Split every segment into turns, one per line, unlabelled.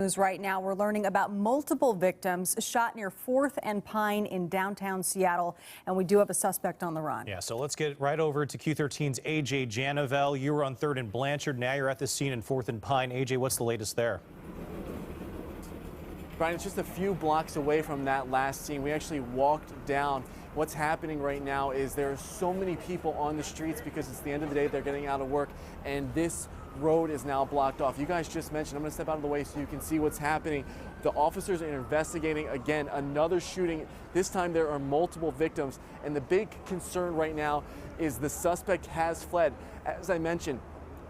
news right now. We're learning about multiple victims shot near 4th and Pine in downtown Seattle, and we do have a suspect on the run.
Yeah, so let's get right over to Q13's AJ Janavel. You were on 3rd and Blanchard. Now you're at the scene in 4th and Pine. AJ, what's the latest there?
Brian, it's just a few blocks away from that last scene. We actually walked down. What's happening right now is there are so many people on the streets because it's the end of the day, they're getting out of work, and this road is now blocked off. You guys just mentioned, I'm going to step out of the way so you can see what's happening. The officers are investigating, again, another shooting. This time there are multiple victims, and the big concern right now is the suspect has fled. As I mentioned,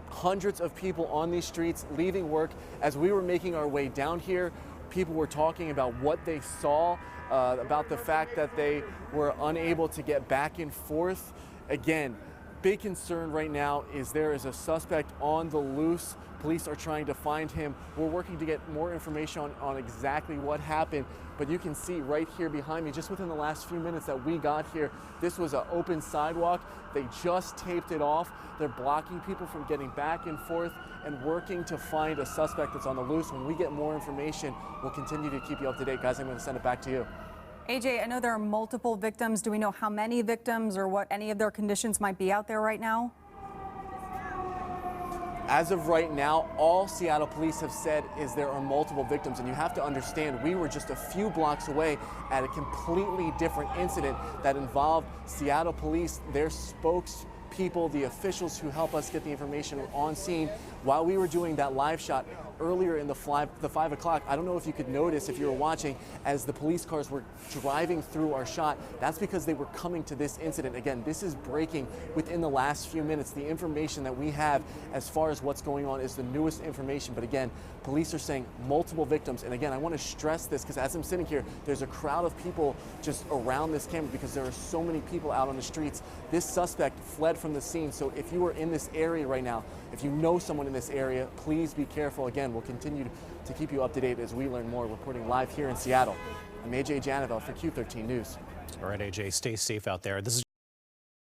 hundreds of people on these streets leaving work. As we were making our way down here, people were talking about what they saw, about the fact that they were unable to get back and forth. Again, big concern right now is there is a suspect on the loose. Police are trying to find him. We're working to get more information on exactly what happened, but you can see right here behind me, just within the last few minutes that we got here, this was an open sidewalk. They just taped it off. They're blocking people from getting back and forth and working to find a suspect that's on the loose. When we get more information, we'll continue to keep you up to date. Guys, I'm going to send it back to you.
AJ, I know there are multiple victims. Do we know how many victims or what any of their conditions might be out there right now?
As of right now, all Seattle police have said is there are multiple victims, and you have to understand we were just a few blocks away at a completely different incident that involved Seattle police, their spokespeople, the officials who help us get the information on scene. While we were doing that live shot earlier in the 5 o'clock, I don't know if you could notice if you were watching as the police cars were driving through our shot. That's because they were coming to this incident. Again, this is breaking within the last few minutes. The information that we have as far as what's going on is the newest information. But again, police are saying multiple victims. And again, I want to stress this because as I'm sitting here, there's a crowd of people just around this camera because there are so many people out on the streets. This suspect fled from the scene. So if you are in this area right now, if you know someone in this area, please be careful. Again, we'll continue to keep you up to date as we learn more. Reporting live here in Seattle, I'm AJ Janavel for Q13 News.
All right, AJ, stay safe out there. This is